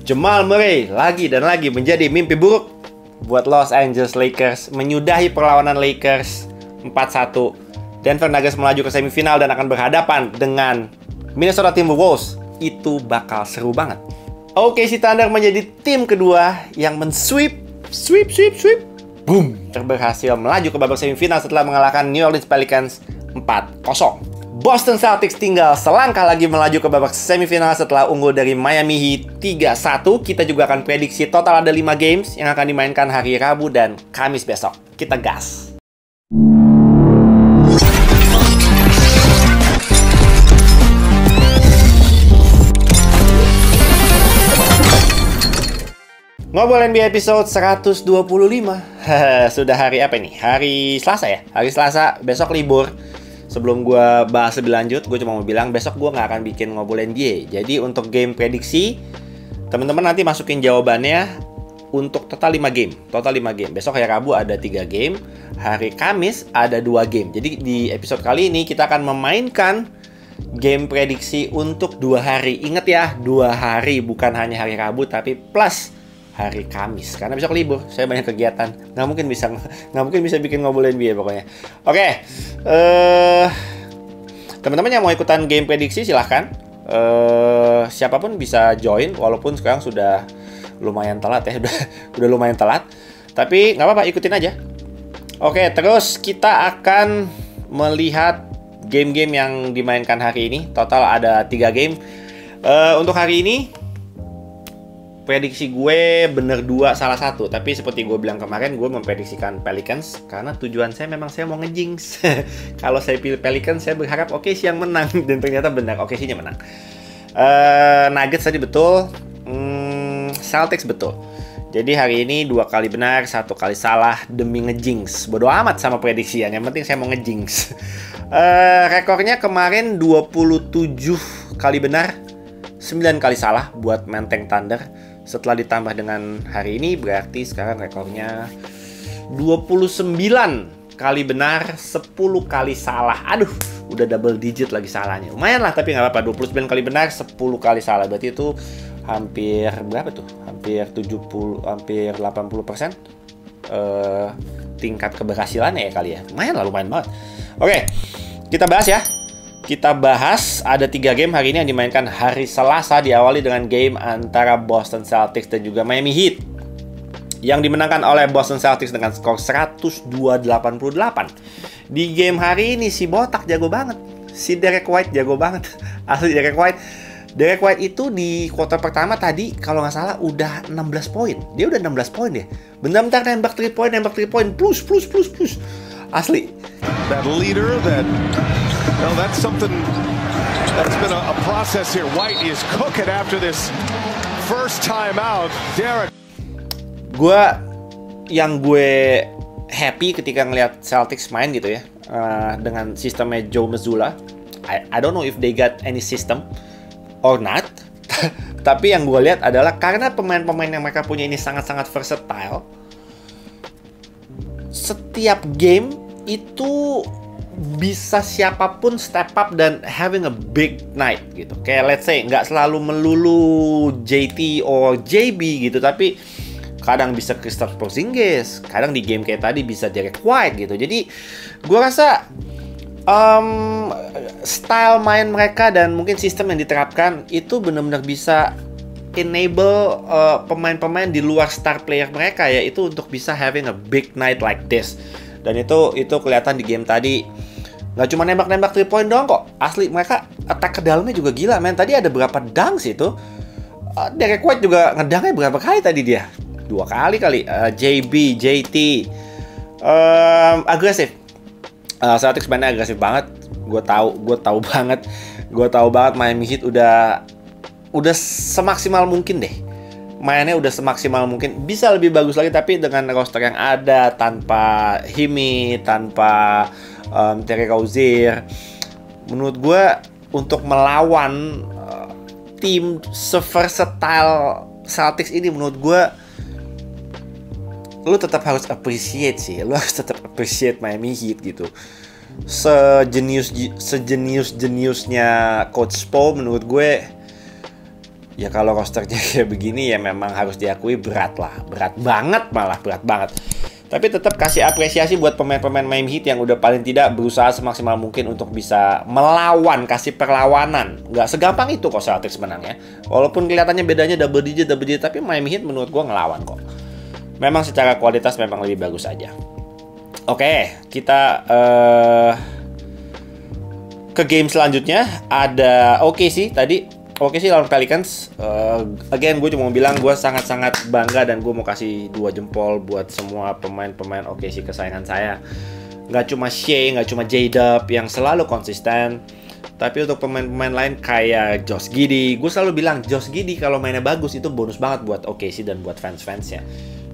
Jamal Murray lagi dan lagi menjadi mimpi buruk buat Los Angeles Lakers, menyudahi perlawanan Lakers 4-1. Denver Nuggets melaju ke semifinal dan akan berhadapan dengan Minnesota Timberwolves. Itu bakal seru banget. OKC Thunder menjadi tim kedua yang sweep. Boom! Berhasil melaju ke babak semifinal setelah mengalahkan New Orleans Pelicans 4-0. Boston Celtics tinggal selangkah lagi melaju ke babak semifinal setelah unggul dari Miami Heat 3-1. Kita juga akan prediksi total ada 5 games yang akan dimainkan hari Rabu dan Kamis besok. Kita gas! Ngobrol NBA episode 125. Sudah hari apa ini? Hari Selasa ya? Hari Selasa, besok libur. Sebelum gue bahas lebih lanjut, gue cuma mau bilang besok gue nggak akan bikin ngobrol NBA. Jadi untuk game prediksi, teman-teman nanti masukin jawabannya untuk total 5 game. Total 5 game. Besok hari Rabu ada 3 game. Hari Kamis ada 2 game. Jadi di episode kali ini kita akan memainkan game prediksi untuk 2 hari. Ingat ya, 2 hari, bukan hanya hari Rabu tapi plus hari Kamis, karena besok libur, saya banyak kegiatan, nggak mungkin bisa bikin ngobrol NBA pokoknya. Oke, teman-teman yang mau ikutan game prediksi silahkan, siapapun bisa join, walaupun sekarang sudah lumayan telat ya, udah lumayan telat, tapi nggak apa-apa, ikutin aja. Oke, terus kita akan melihat game-game yang dimainkan hari ini. Total ada 3 game. Untuk hari ini prediksi gue bener 2 salah 1. Tapi seperti gue bilang kemarin, gue memprediksikan Pelicans karena tujuan saya memang saya mau ngejinx. Kalau saya pilih Pelicans, saya berharap OKC yang menang. Dan ternyata benar, OKC-nya menang. Nuggets tadi betul, Celtics betul. Jadi hari ini 2 kali benar, 1 kali salah demi ngejinx. Bodoh amat sama prediksian, yang penting saya mau ngejinx. Rekornya kemarin 27 kali benar, 9 kali salah buat Menteng Thunder. Setelah ditambah dengan hari ini berarti sekarang rekornya 29 kali benar, 10 kali salah. Aduh, udah double digit lagi salahnya. Lumayan lah, tapi nggak apa-apa. 29 kali benar, 10 kali salah. Berarti itu hampir berapa tuh? Hampir 80% tingkat keberhasilannya ya kali ya. Lumayan banget. Oke, kita bahas ya. Kita bahas ada 3 game hari ini yang dimainkan hari Selasa, diawali dengan game antara Boston Celtics dan juga Miami Heat yang dimenangkan oleh Boston Celtics dengan skor 102-88. Di game hari ini si botak jago banget, si Derek White jago banget. Asli Derek White itu di kuarter pertama tadi kalau nggak salah udah 16 poin. Dia udah 16 poin ya. Bentar-bentar nembak 3 poin plus. Asli. That leader that that's something that's been a process here. White is cooking after this first time out. Derek. Gue happy ketika ngelihat Celtics main gitu ya, dengan sistemnya Joe Mazzulla. I don't know if they got any system or not. Tapi yang gue lihat adalah karena pemain-pemain yang mereka punya ini sangat-sangat versatile. Setiap game itu bisa siapapun step up dan having a big night gitu. Kayak let's say nggak selalu melulu JT or JB gitu, tapi kadang bisa Kristaps Porzingis, kadang di game kayak tadi bisa Derek White gitu. Jadi gue rasa style main mereka dan mungkin sistem yang diterapkan itu benar-benar bisa enable pemain-pemain di luar star player mereka ya itu untuk bisa having a big night like this. Dan itu kelihatan di game tadi. Nggak cuma nembak-nembak 3 point doang kok. Asli mereka attack ke dalamnya juga gila, men. Tadi ada berapa dunks itu. Derek White juga ngedangnya berapa kali tadi dia? 2 kali. JB, JT. Agresif. Celtics mainnya agresif banget. Gue tahu banget Miami Heat udah semaksimal mungkin deh. Mainnya udah semaksimal mungkin, bisa lebih bagus lagi, tapi dengan roster yang ada tanpa Himi, tanpa Terry Rozier, menurut gue untuk melawan tim seversatile Celtics ini, menurut gue lu tetap harus appreciate Miami Heat gitu. Sejeniusnya Coach Spo, menurut gue Ya kalau rosternya kayak begini ya memang harus diakui berat lah. Berat banget malah, berat banget. Tapi tetap kasih apresiasi buat pemain-pemain Miami Heat yang udah paling tidak berusaha semaksimal mungkin untuk bisa melawan, kasih perlawanan. Nggak segampang itu kok Celtics menang ya. Walaupun kelihatannya bedanya double digit, tapi Miami Heat menurut gue ngelawan kok. Memang secara kualitas memang lebih bagus aja. Oke, kita ke game selanjutnya. Ada OKC tadi. OKC lawan Pelicans. Again, gue cuma mau bilang gue sangat-sangat bangga dan gue mau kasih 2 jempol buat semua pemain-pemain OKC kesayangan saya. Nggak cuma Shea, nggak cuma J-Dub yang selalu konsisten, tapi untuk pemain-pemain lain kayak Josh Giddey. Gue selalu bilang Josh Giddey kalau mainnya bagus itu bonus banget buat OKC dan buat fans-fansnya.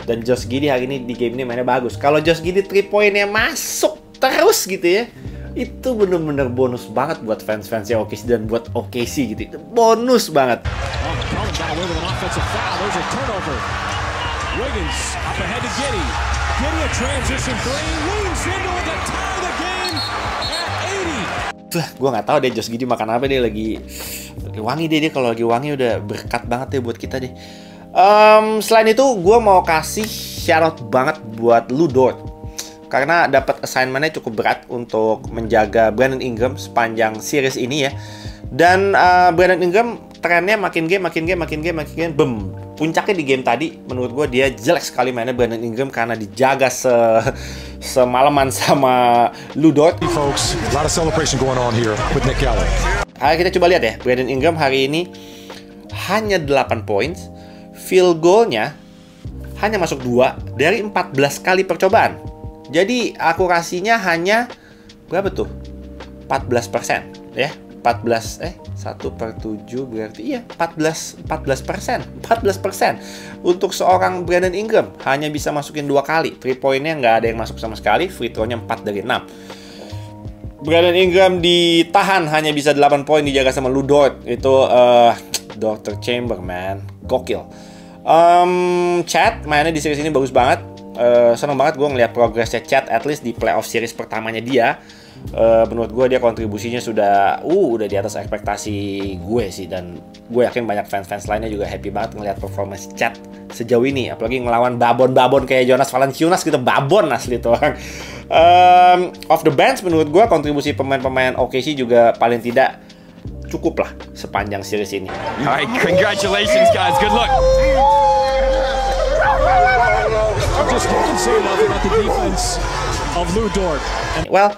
Dan Josh Giddey hari ini di game ini mainnya bagus. Kalau Josh Giddey 3 poinnya masuk terus gitu ya, itu bener-bener bonus banget buat fans-fansnya OKC dan buat OKC gitu. Itu bonus banget. Gue nggak tahu deh Josh Giddey makan apa, dia lagi wangi dia kalau lagi wangi udah berkat banget ya buat kita deh. Selain itu gue mau kasih shout out banget buat Lu Dort. Karena dapat assignment-nya cukup berat untuk menjaga Brandon Ingram sepanjang series ini ya. Dan Brandon Ingram trennya makin game, boom. Puncaknya di game tadi, menurut gue dia jelek sekali mainnya Brandon Ingram karena dijaga semalaman sama Lu Dort. Folks, a lot of celebration going on here with Nick Allen. Kita coba lihat ya, Brandon Ingram hari ini hanya 8 points, field goal-nya hanya masuk 2 dari 14 kali percobaan. Jadi akurasinya hanya berapa tuh? 14% ya. 1/7 berarti iya 14%. Untuk seorang Brandon Ingram hanya bisa masukin 2 kali. 3 poinnya nggak ada yang masuk sama sekali, free throw-nya 4 dari 6. Brandon Ingram ditahan hanya bisa 8 poin, dijaga sama Lu Dort. Itu Dr. Chamberlain, gokil. Chat mainnya di series ini bagus banget. Seneng banget gue ngeliat progresnya Chat, at least di playoff series pertamanya dia. Menurut gue dia kontribusinya sudah di atas ekspektasi gue sih, dan gue yakin banyak fans lainnya juga happy banget ngeliat performance Chat sejauh ini, apalagi ngelawan babon kayak Jonas Valanciunas gitu, babon asli tuh orang. Off the bench menurut gue kontribusi pemain-pemain OKC juga paling tidak cukup lah sepanjang series ini. Alright, congratulations guys, good luck. Just can't say enough about the defense of Lu Dort. Well,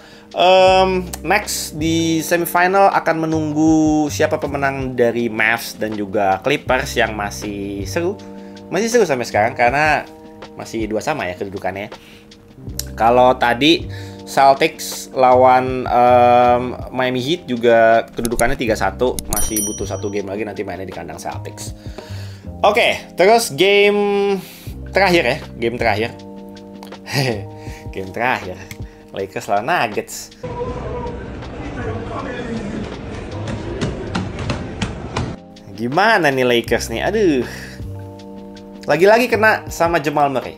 next di semifinal akan menunggu siapa pemenang dari Mavs dan juga Clippers yang masih seru sampai sekarang karena masih 2-2 ya kedudukannya. Kalau tadi Celtics lawan Miami Heat juga kedudukannya 3-1, masih butuh 1 game lagi nanti mainnya di kandang Celtics. Oke, terus game terakhir. Game terakhir. Lakers lawan Nuggets. Gimana nih Lakers nih? Aduh. Lagi-lagi kena sama Jamal Murray.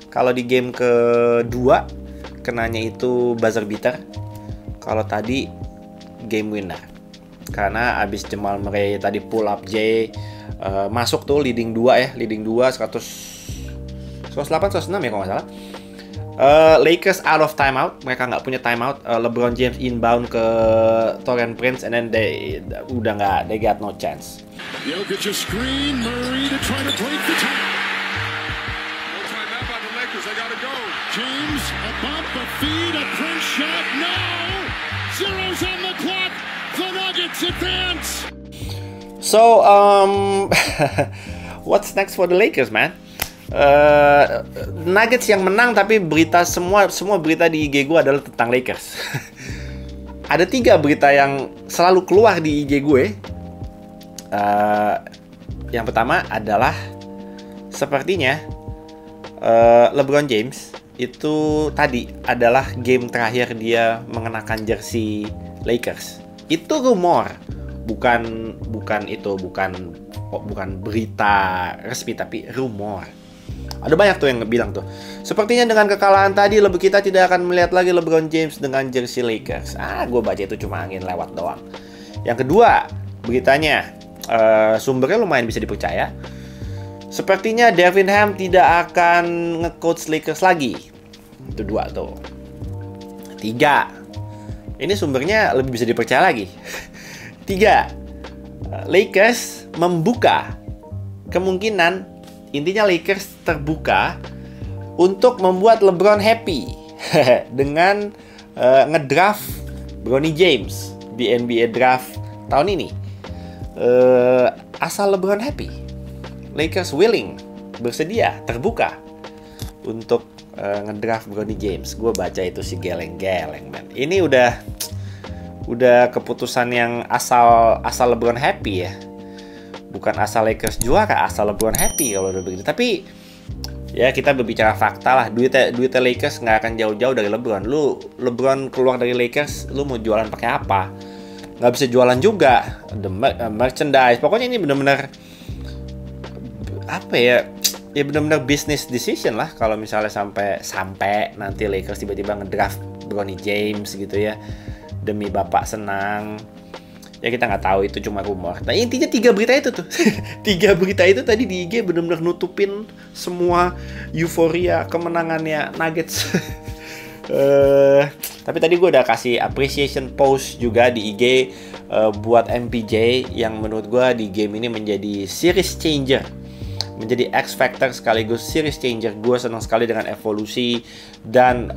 Kalau di game kedua kenanya itu buzzer beater. Kalau tadi game winner. Karena abis Jamal Murray tadi pull up J masuk tuh leading 2 108 106 ya kalau nggak salah. Lakers out of timeout, mereka nggak punya timeout. LeBron James inbound ke Taurean Prince, and then they got no chance. Jokic a screen, Murray to try to break the tie. No timeout by the Lakers, they gotta go. James, a bump, a feed, a Prince shot, no! Zeros on the clock, the Nuggets advance! So, what's next for the Lakers, man? Nuggets yang menang, tapi berita semua berita di IG gue adalah tentang Lakers. Ada 3 berita yang selalu keluar di IG gue. Yang pertama adalah sepertinya LeBron James itu tadi adalah game terakhir dia mengenakan jersey Lakers. Itu rumor, bukan berita resmi, tapi rumor. Ada banyak tuh yang bilang tuh, sepertinya dengan kekalahan tadi kita tidak akan melihat lagi LeBron James dengan jersey Lakers. Gue baca itu cuma angin lewat doang. Yang kedua beritanya, sumbernya lumayan bisa dipercaya. Sepertinya Darvin Ham tidak akan nge-coach Lakers lagi. Itu 2 tuh. 3. Ini sumbernya lebih bisa dipercaya lagi. 3. Lakers membuka kemungkinan, intinya Lakers terbuka untuk membuat LeBron happy dengan ngedraft Bronny James di NBA draft tahun ini. Asal LeBron happy, Lakers willing, bersedia, terbuka untuk ngedraft Bronny James. Gue baca itu si geleng-geleng, man. Ini udah keputusan yang asal LeBron happy ya. Bukan asal Lakers juara, asal LeBron happy kalau udah begitu. Tapi ya kita berbicara fakta lah. Duitnya Lakers nggak akan jauh-jauh dari LeBron. LeBron keluar dari Lakers, lu mau jualan pakai apa? Nggak bisa jualan juga. Merchandise. Pokoknya ini benar-benar apa ya? Ya benar-benar business decision lah kalau misalnya sampai nanti Lakers tiba-tiba ngedraft Bronny James gitu ya, demi bapak senang. Ya kita nggak tahu, itu cuma rumor. Nah intinya 3 berita itu tuh 3 berita itu tadi di IG benar-benar nutupin semua euforia kemenangannya Nuggets. Tapi tadi gue udah kasih appreciation post juga di IG buat MPJ yang menurut gue di game ini menjadi series changer, menjadi X Factor sekaligus series changer. Gue senang sekali dengan evolusi dan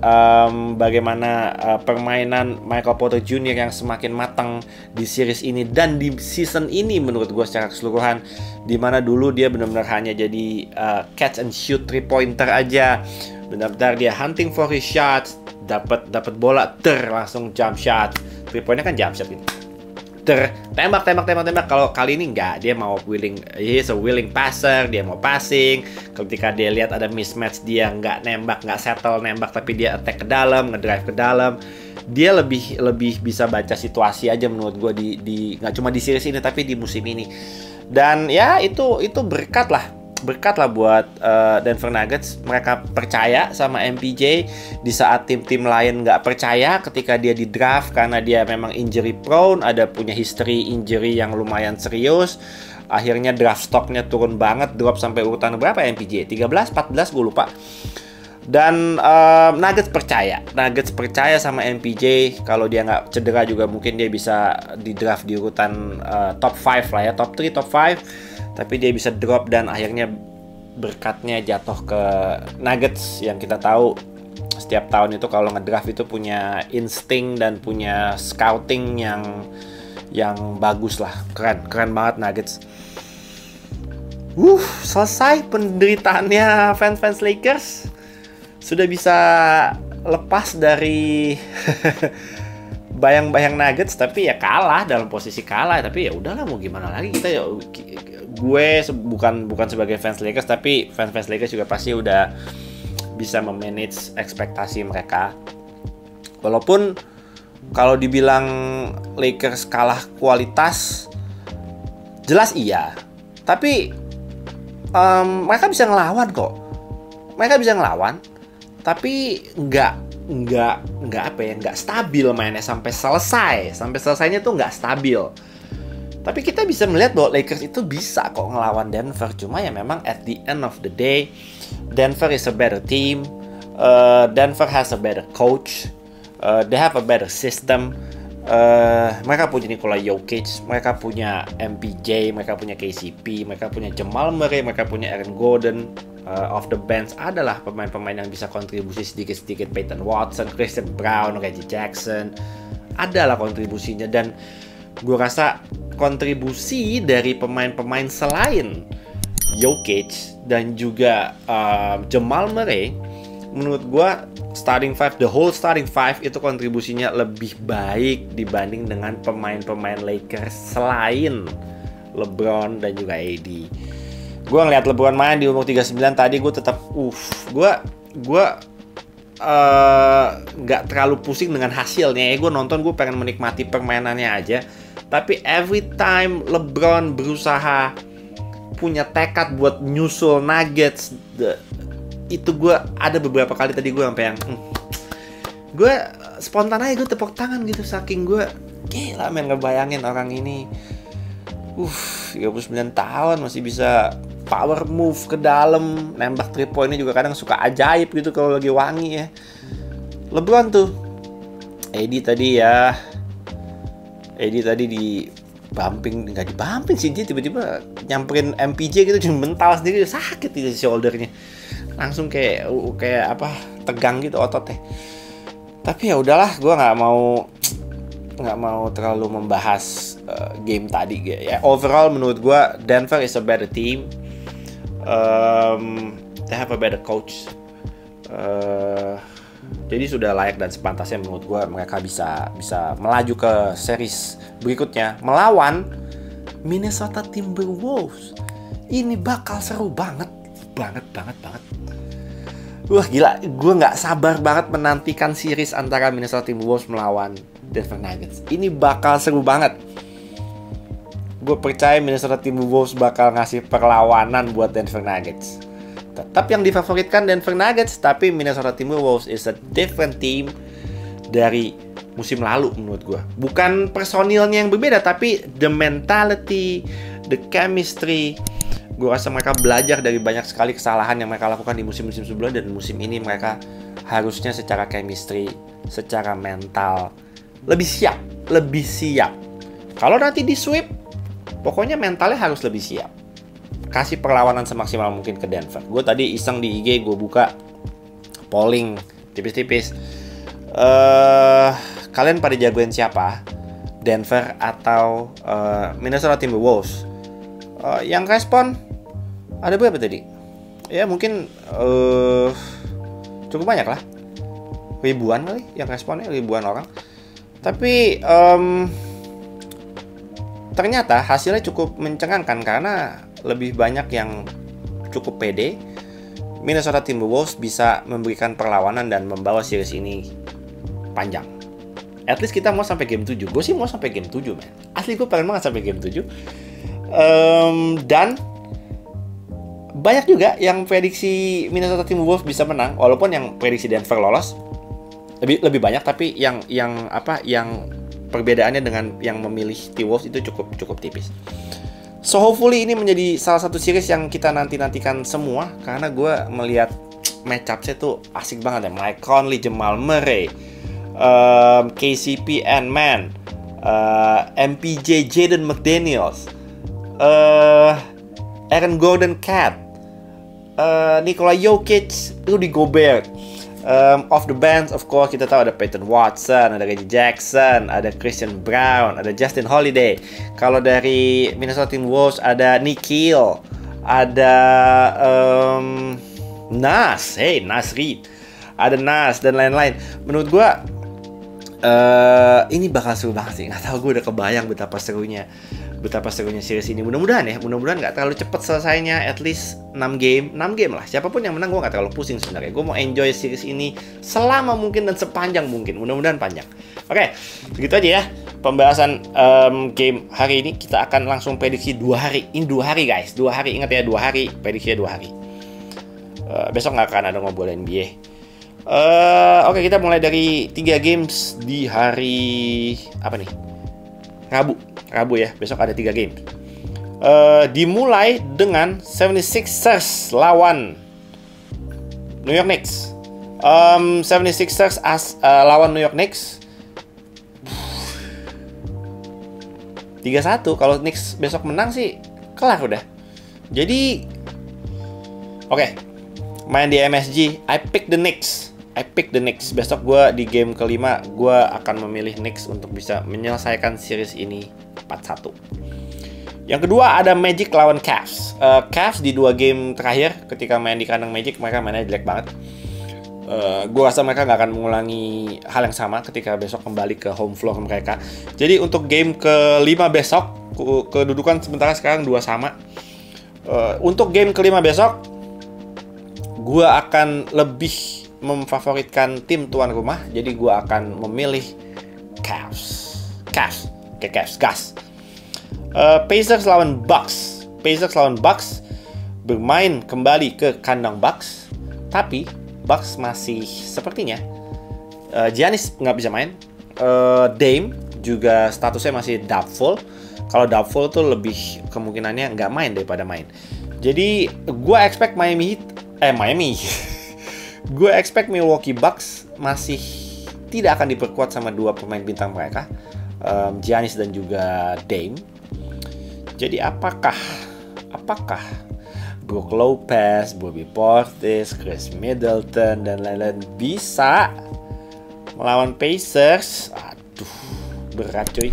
bagaimana permainan Michael Porter Jr. yang semakin matang di series ini dan di season ini menurut gue secara keseluruhan. Dimana dulu dia benar-benar hanya jadi catch and shoot 3-pointer aja, benar-benar dia hunting for his shots, dapat bola langsung jump shot, 3-pointnya kan jump shot gitu. Tembak. Kalau kali ini enggak, dia mau he's a willing passer, dia mau passing. Ketika dia lihat ada mismatch, dia enggak settle nembak, tapi dia attack ke dalam, ngedrive ke dalam. Dia lebih bisa baca situasi aja menurut gue di nggak cuma di series ini tapi di musim ini. Dan ya itu berkat lah buat Denver Nuggets. Mereka percaya sama MPJ di saat tim-tim lain nggak percaya ketika dia di draft, karena dia memang injury prone, ada punya history injury yang lumayan serius. Akhirnya draft stocknya turun banget, drop sampai urutan berapa MPJ? 13, 14 gue lupa. Dan Nuggets percaya sama MPJ. Kalau dia nggak cedera juga mungkin dia bisa di draft di urutan top 5 lah ya, top 3, top 5. Tapi dia bisa drop dan akhirnya berkatnya jatuh ke Nuggets yang kita tahu setiap tahun itu kalau ngedraft itu punya insting dan punya scouting yang bagus lah. Keren banget Nuggets. Selesai penderitaannya fans Lakers. Sudah bisa lepas dari bayang-bayang Nuggets, tapi ya kalah, dalam posisi kalah. Tapi ya udahlah, mau gimana lagi, kita ya, gue bukan sebagai fans Lakers, tapi fans Lakers juga pasti udah bisa memanage ekspektasi mereka. Walaupun kalau dibilang Lakers kalah kualitas, jelas iya, tapi mereka bisa ngelawan kok. Tapi nggak stabil mainnya sampai selesainya tuh nggak stabil. Tapi kita bisa melihat bahwa Lakers itu bisa kok ngelawan Denver. Cuma ya memang at the end of the day, Denver is a better team. Denver has a better coach. They have a better system. Mereka punya Nikola Jokic, mereka punya MPJ, mereka punya KCP, mereka punya Jamal Murray, mereka punya Aaron Gordon. Off the bench adalah pemain-pemain yang bisa kontribusi sedikit-sedikit. Peyton Watson, Christian Brown, Reggie Jackson, adalah kontribusinya. Dan gue rasa kontribusi dari pemain-pemain selain Jokic dan juga Jamal Murray, menurut gue the whole starting five itu kontribusinya lebih baik dibanding dengan pemain-pemain Lakers selain LeBron dan juga AD. Gue ngeliat LeBron main di umur 39 tadi, gue tetap gue nggak terlalu pusing dengan hasilnya. Gue nonton, gue pengen menikmati permainannya aja. Tapi every time LeBron berusaha punya tekad buat nyusul Nuggets, itu gue ada beberapa kali tadi gue sampai yang gue spontan aja gue tepuk tangan gitu, saking gue gila men ngebayangin orang ini 39 tahun masih bisa power move ke dalam, nembak 3 pointnya juga kadang suka ajaib gitu kalau lagi wangi ya. LeBron tuh. Edi tadi di bumping, nggak dibumping sih, dia tiba-tiba nyamperin MPJ gitu, cuma mental sendiri, sakit itu shouldernya. Langsung kayak apa, tegang gitu ototnya. Tapi ya udahlah, gue nggak mau terlalu membahas game tadi ya. Overall menurut gue Denver is a better team. They have a better coach. Jadi sudah layak dan sepantasnya menurut gue mereka bisa melaju ke series berikutnya melawan Minnesota Timberwolves. Ini bakal seru banget. Wah gila, gue nggak sabar banget menantikan series antara Minnesota Timberwolves melawan Denver Nuggets. Ini bakal seru banget. Gue percaya Minnesota Timberwolves bakal ngasih perlawanan buat Denver Nuggets. Tetap yang difavoritkan Denver Nuggets, tapi Minnesota Timberwolves is a different team dari musim lalu menurut gue. Bukan personilnya yang berbeda, tapi the mentality, the chemistry. Gue rasa mereka belajar dari banyak sekali kesalahan yang mereka lakukan di musim-musim sebelumnya, dan musim ini mereka harusnya secara chemistry, secara mental lebih siap. Kalau nanti di sweep, pokoknya mentalnya harus lebih siap. Kasih perlawanan semaksimal mungkin ke Denver. Gue tadi iseng di IG, gue buka polling tipis-tipis. Kalian pada jagoin siapa? Denver atau Minnesota Timberwolves? Yang respon ada berapa tadi? Ya mungkin cukup banyak lah. Ribuan kali yang responnya, ribuan orang. Tapi ternyata hasilnya cukup mencengangkan karena lebih banyak yang cukup pede Minnesota Timberwolves bisa memberikan perlawanan dan membawa series ini panjang. At least kita mau sampai game 7. Gue sih mau sampai game 7, man. Asli gue pengen banget sampai game 7. Dan banyak juga yang prediksi Minnesota Timberwolves bisa menang, walaupun yang prediksi Denver lolos lebih banyak, tapi yang perbedaannya dengan yang memilih T-Wolves itu cukup tipis. So hopefully ini menjadi salah satu series yang kita nantikan semua, karena gue melihat matchup-nya tuh asik banget ya. Mike Conley, Jamal Murray, KCP, Ant-Man, MPJ, Jaden McDaniels, Aaron Gordon, Cat, Nikola Jokic, Rudy Gobert. Off the bench, of course, kita tahu ada Peyton Watson, ada Reggie Jackson, ada Christian Brown, ada Justin Holiday. Kalau dari Minnesota Timberwolves ada Nikhil, ada Nas Reed, ada Nas dan lain-lain. Menurut gue ini bakal seru banget sih. Nggak tahu, gue udah kebayang betapa serunya series ini. Mudah-mudahan nggak terlalu cepat selesainya, at least 6 game lah. Siapapun yang menang gue nggak terlalu pusing sebenarnya. Gue mau enjoy series ini selama mungkin dan sepanjang mungkin. Mudah-mudahan panjang. Oke, begitu aja ya pembahasan game hari ini. Kita akan langsung prediksi 2 hari. Ini 2 hari guys, 2 hari. Ingat ya, 2 hari, prediksinya 2 hari. Besok nggak akan ada ngobrol NBA. Oke, kita mulai dari 3 games di hari apa nih? Rabu ya, besok ada 3 game. Dimulai dengan 76ers lawan New York Knicks. 76ers lawan New York Knicks 3-1. Kalau Knicks besok menang sih kelar udah. Jadi oke, main di MSG, I pick the Knicks. Besok gue di game kelima, gue akan memilih Knicks untuk bisa menyelesaikan series ini 4-1. Yang kedua ada Magic lawan Cavs. Cavs di 2 game terakhir ketika main di kandang Magic, mereka mainnya jelek banget. Gue rasa mereka gak akan mengulangi hal yang sama ketika besok kembali ke home floor mereka. Jadi untuk game kelima besok, kedudukan sementara sekarang 2-2. Untuk game kelima besok, gue akan lebih memfavoritkan tim tuan rumah. Jadi gue akan memilih Cavs. Gas. Pacers lawan Bucks. Bermain kembali ke kandang Bucks, tapi Bucks masih sepertinya Giannis nggak bisa main. Dame juga statusnya masih doubtful. Kalau doubtful tuh lebih kemungkinannya nggak main daripada main. Jadi gue expect gue expect Milwaukee Bucks masih tidak akan diperkuat sama dua pemain bintang mereka, Giannis dan juga Dame. Jadi apakah Brook Lopez, Bobby Portis, Chris Middleton dan lain-lain bisa melawan Pacers? Aduh, berat cuy.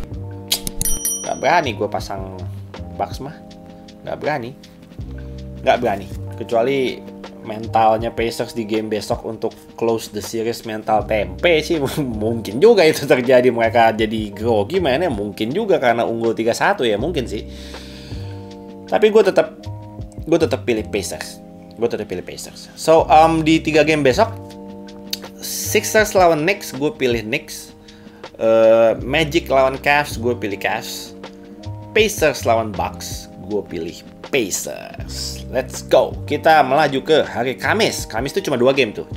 Gak berani gue pasang Bucks mah. Gak berani. Kecuali mentalnya Pacers di game besok untuk close the series mental tempe sih. Mungkin juga itu terjadi, mereka jadi grogi mainnya. Mungkin juga karena unggul 3-1 ya, mungkin sih. Tapi gue tetap pilih Pacers. So di 3 game besok, Sixers lawan Knicks, gue pilih Knicks. Magic lawan Cavs, gue pilih Cavs. Pacers lawan Bucks, gue pilih Pacers. Let's go. Kita melaju ke hari Kamis. Kamis itu cuma 2 game tuh,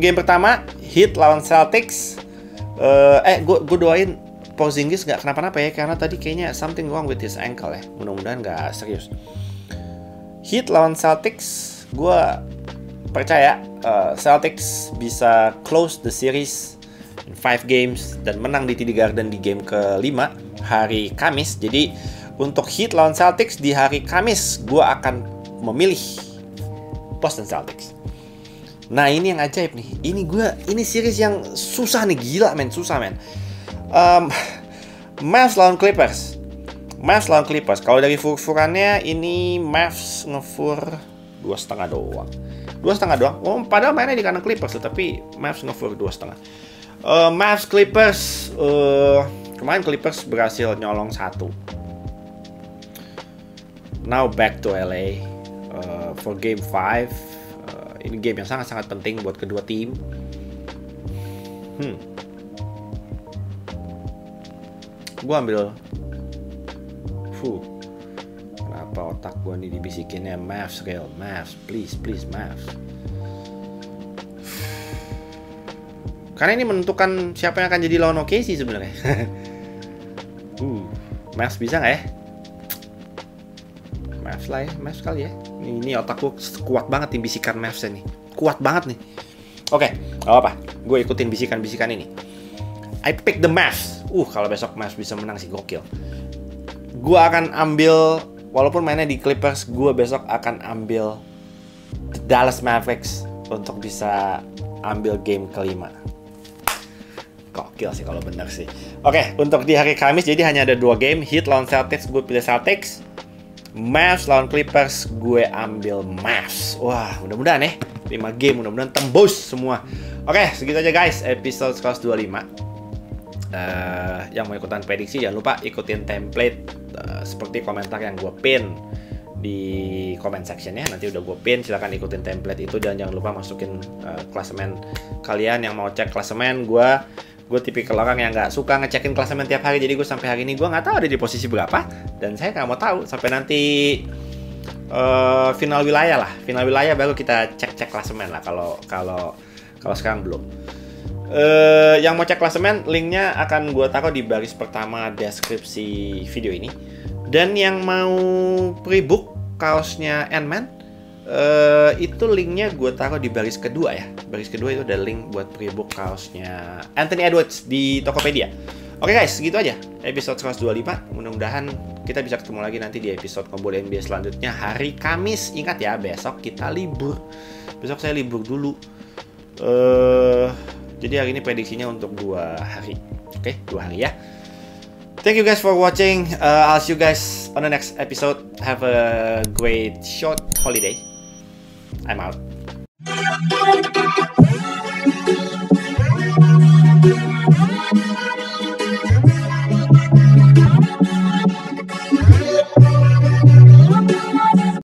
game pertama Heat lawan Celtics. Gue doain Porzingis nggak kenapa-napa ya, karena tadi kayaknya something wrong with his ankle ya. Mudah-mudahan nggak serius. Heat lawan Celtics, gue percaya Celtics bisa close the series in 5 games dan menang di TD Garden di game ke-5 hari Kamis. Jadi untuk Heat lawan Celtics di hari Kamis, gue akan memilih Boston Celtics. Nah ini yang ajaib nih. Ini series yang susah nih, gila men, susah men. Mavs lawan Clippers. Kalau dari fur-furannya ini Mavs ngefur 2,5 doang. Padahal mainnya di kanan Clippers, tapi Mavs ngefur 2,5. Mavs Clippers, kemarin Clippers berhasil nyolong 1. Now back to LA for game 5. Ini game yang sangat-sangat penting buat kedua tim. Gue ambil kenapa otak gue nih dibisikinnya Mavs, please Mavs. Karena ini menentukan siapa yang akan jadi lawan OKC sebenarnya. Mavs bisa nggak ya? Mavs kali ya. Ini otakku kuat banget nih bisikan Mavs ini. Kuat banget nih. Oke, gak apa-apa. Gue ikutin bisikan-bisikan ini. I pick the Mavs. Kalau besok Mavs bisa menang sih gokil. Gue akan ambil, walaupun mainnya di Clippers, gue besok akan ambil the Dallas Mavericks untuk bisa ambil game ke-5. Gokil sih kalau benar sih. Oke, untuk di hari Kamis jadi hanya ada 2 game. Heat lawan Celtics, gue pilih Celtics. Mavs lawan Clippers, gue ambil Mavs. Wah, mudah-mudahan ya 5 game, mudah-mudahan tembus semua. Oke, segitu aja guys, episode 125. Yang mau ikutan prediksi jangan lupa ikutin template seperti komentar yang gue pin di comment section ya. Nanti udah gue pin, silahkan ikutin template itu dan jangan lupa masukin klasemen kalian. Yang mau cek klasemen, gue tipikal orang yang nggak suka ngecekin klasemen tiap hari. Jadi gue sampai hari ini gue nggak tahu ada di posisi berapa, dan saya nggak mau tahu sampai nanti final wilayah baru kita cek klasemen lah. Kalau sekarang belum. Yang mau cek klasemen, linknya akan gue taruh di baris pertama deskripsi video ini. Dan yang mau pre-book kaosnya Ant-Man, itu linknya gue taruh di baris kedua ya. Baris kedua itu ada link buat pre-book kaosnya Anthony Edwards di Tokopedia. Oke guys, segitu aja episode 125. Mudah-mudahan kita bisa ketemu lagi nanti di episode Ngobrol NBA selanjutnya hari Kamis. Ingat ya, besok kita libur. Besok saya libur dulu. Jadi hari ini prediksinya untuk 2 hari. Oke, 2 hari ya. Thank you guys for watching. I'll see you guys on the next episode. Have a great short holiday. I'm out.